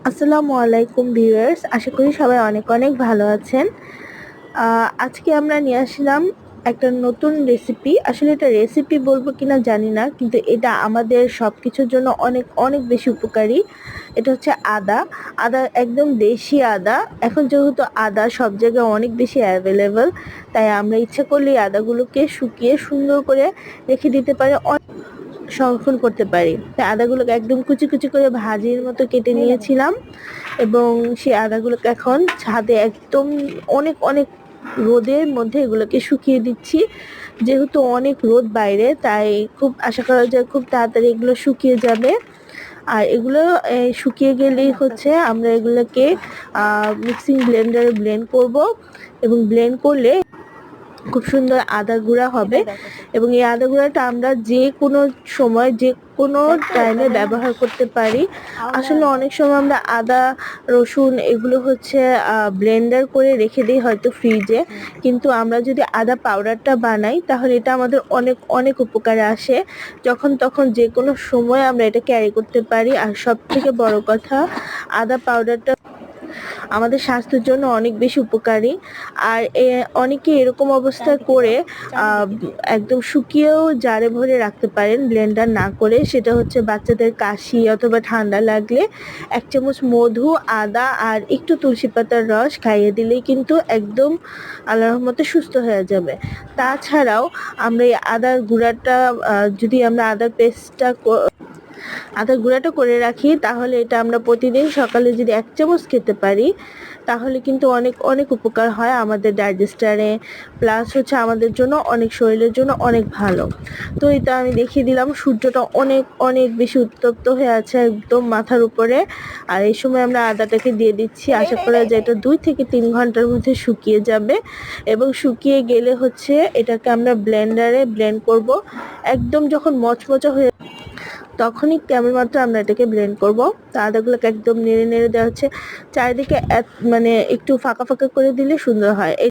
আসসালামু আলাইকুম ভিউয়ার্স, আশা করি সবাই অনেক অনেক ভালো আছেন। আজকে আমরা নিয়ে আসলাম একটা নতুন রেসিপি। আসলে এটা রেসিপি বলবো কিনা জানি না, কিন্তু এটা আমাদের সবকিছুর জন্য অনেক অনেক বেশি উপকারী। এটা হচ্ছে আদা। আদা একদম দেশি আদা। এখন যেহেতু আদা সব জায়গায় অনেক বেশি অ্যাভেলেবল, তাই আমরা ইচ্ছা করলে এই আদাগুলোকে শুকিয়ে সুন্দর করে রেখে দিতে পারি, সংরক্ষণ করতে পারি। তাই আদাগুলোকে একদম কুচি কুচি করে ভাজির মতো কেটে নিয়েছিলাম, এবং সেই আদাগুলোকে এখন ছাদে একদম অনেক অনেক রোদের মধ্যে এগুলোকে শুকিয়ে দিচ্ছি। যেহেতু অনেক রোদ বাইরে, তাই খুব আশা করা যায় খুব তাড়াতাড়ি এগুলো শুকিয়ে যাবে। আর এগুলো শুকিয়ে গেলেই হচ্ছে আমরা এগুলোকে মিক্সিং ব্লেন্ডারে ব্লেন্ড করব, এবং ব্লেন্ড করলে খুব সুন্দর আদা গুঁড়া হবে। এবং এই আদা গুঁড়াটা আমরা যে কোনো সময় যে কোনো টাইমে ব্যবহার করতে পারি। আসলে অনেক সময় আমরা আদা রসুন এগুলো হচ্ছে ব্লেন্ডার করে রেখে দিই হয়তো ফ্রিজে, কিন্তু আমরা যদি আদা পাউডারটা বানাই তাহলে এটা আমাদের অনেক অনেক উপকারে আসে। যখন তখন যে কোনো সময় আমরা এটা ক্যারি করতে পারি। আর সব থেকে বড় কথা, আদা পাউডারটা আমাদের স্বাস্থ্যের জন্য অনেক বেশি উপকারী। আর অনেকে এরকম অবস্থা করে আহ, একদম শুকিয়েও জারে ভরে রাখতে পারেন ব্লেন্ডার না করে। সেটা হচ্ছে বাচ্চাদের কাশি অথবা ঠান্ডা লাগলে 1 চামচ মধু, আদা আর একটু তুলসী পাতার রস খাইয়ে দিলেই কিন্তু একদম আল্লাহর রহমতে সুস্থ হয়ে যাবে। তাছাড়াও আমরা এই আদার গুঁড়াটা যদি আমরা আদার পেস্টটা আদার গুঁড়াটা করে রাখি, তাহলে এটা আমরা প্রতিদিন সকালে যদি 1 চামচ খেতে পারি, তাহলে কিন্তু অনেক অনেক উপকার হয় আমাদের ডাইজেস্টারে। প্লাস হচ্ছে আমাদের জন্য অনেক, শরীরের জন্য অনেক ভালো। তো এটা আমি দেখিয়ে দিলাম। সূর্যটা অনেক অনেক বেশি উত্তপ্ত হয়ে আছে একদম মাথার উপরে। আর এই সময় আমরা আদাটাকে দিয়ে দিচ্ছি। আশা করা যায় এটা 2 থেকে 3 ঘন্টার মধ্যে শুকিয়ে যাবে। এবং শুকিয়ে গেলে হচ্ছে এটাকে আমরা ব্লেন্ডারে ব্লেন্ড করব। একদম যখন মচমচা হয়ে তখনই কেবলমাত্র আমরা এটাকে ব্লেন্ড করব। তো আদাগুলোকে একদম নেড়ে নেড়ে দেওয়া হচ্ছে, চারিদিকে মানে একটু ফাঁকা ফাঁকা করে দিলে সুন্দর হয়।